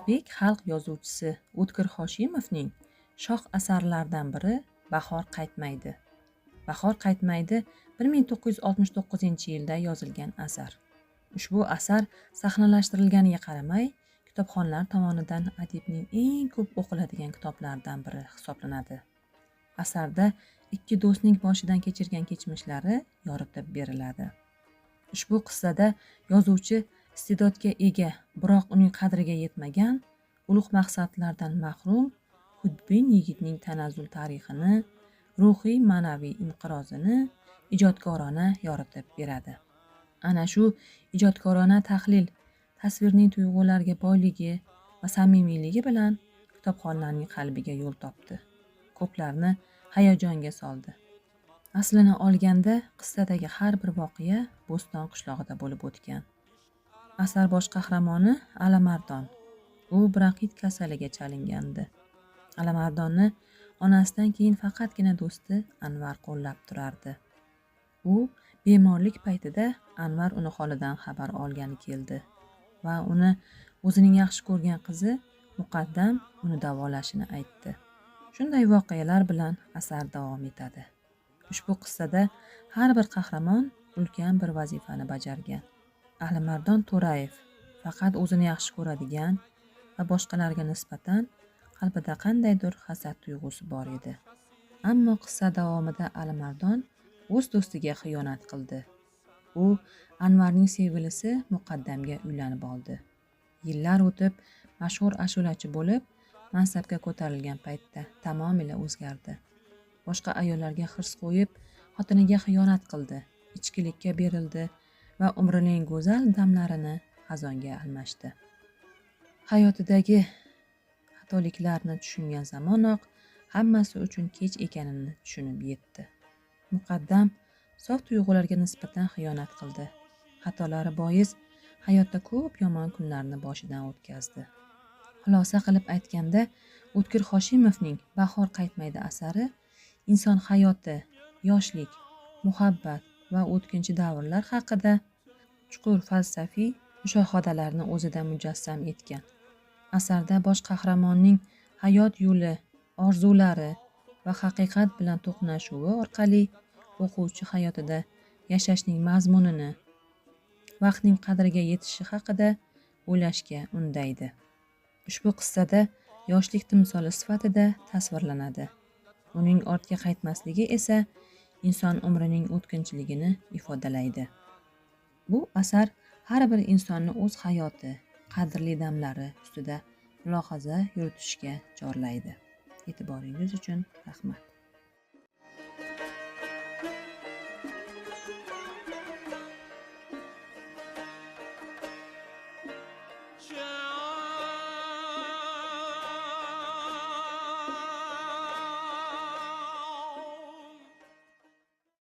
O'zbek xalq yozuvchisi O'tkir Hoshimovning shoh asarlaridan biri Bahor qaytmaydi. Bahor qaytmaydi 1969-yilda yozilgan asar. Ushbu asar sahnalashtirilganiga qaramay, kitobxonlar tomonidan adibning eng ko'p o'qiladigan kitoblaridan biri hisoblanadi. Asarda ikki do'stning boshidan kechirgan kechmishlari yoritib beriladi. Ushbu qissada yozuvchi iste'dodga ega, biroq uning qadriga yetmagan, ulug' maqsadlardan mahrum, xudbin yigitning tanazzul tarixini, ruhiy ma'naviy inqirozini ijodkorona yoritib beradi. Ana shu ijodkorona tahlil, tasvirning tuyg'ularga boyligi va samimiyligi bilan kitobxonlarning qalbiga yo'l topdi. Ko'plarni hayajonga soldi. Aslini olganda, qissadagi har bir voqea Bo'ston qishlog'ida bo'lib o'tgan. Asar bosh qahramoni Alimardon. U bronxit kasaliga chalingandi. Alimardonni onasidan keyin faqatgina do'sti Anvar qo'llab turardi. U bemorlik paytida Anvar uni holidan xabar olgani keldi va uni o'zining yaxshi ko'rgan qizi Muqaddam uni davolashini aytdi. Shunday voqealar bilan asar davom etadi. Ushbu qissada har bir qahramon ulkan bir vazifani bajargan. Alimardon To'rayev faqat o'zini yaxshi ko'radigan va boshqalarga nisbatan qalbida qandaydir hasad tuyg'usi bor edi. Ammo qissa davomida Alimardon o'z do'stiga xiyonat qildi. U Anvarning sevgilisi Muqaddamga uylanib oldi. Yillar o'tib mashhur ashulachi bo'lib, mansabga ko'tarilgan paytda tamomila o'zgardi. Boshqa ayollarga hirs qo'yib, xotiniga xiyonat qildi, ichkilikka berildi va umrining go'zal damlarini xazonga almashdi. Hayotidagi xatoliklarni tushungan zamonoq hammasi uchun kech ekanini tushunib yetdi. Muqaddam sof tuyg'ularga nisbatan xiyonat qildi. Xatolari bois hayotda ko'p yomon kunlarni boshidan o'tkazdi. Xulosa qilib aytganda, O'tkir Hoshimovning Bahor qaytmaydi asari inson hayoti, yoshlik, muhabbat va o'tkinchi davrlar haqida chuqur falsafiy mushohadalarni o'zida mujassam etgan. Asarda bosh qahramonning hayot yo'li, orzulari va haqiqat bilan to'qnashuvi orqali o'quvchi hayotida yashashning mazmunini, vaqtning qadriga yetishi haqida o'ylashga undaydi. Ushbu qissada yoshlik timsoli sifatida tasvirlanadi. Uning ortga qaytmasligi esa inson umrining o'tkinchiligini ifodalaydi. Bu asar har bir insonni o'z hayoti, qadrli damlari ustida mulohaza yuritishga chorlaydi. E'tiboringiz uchun rahmat.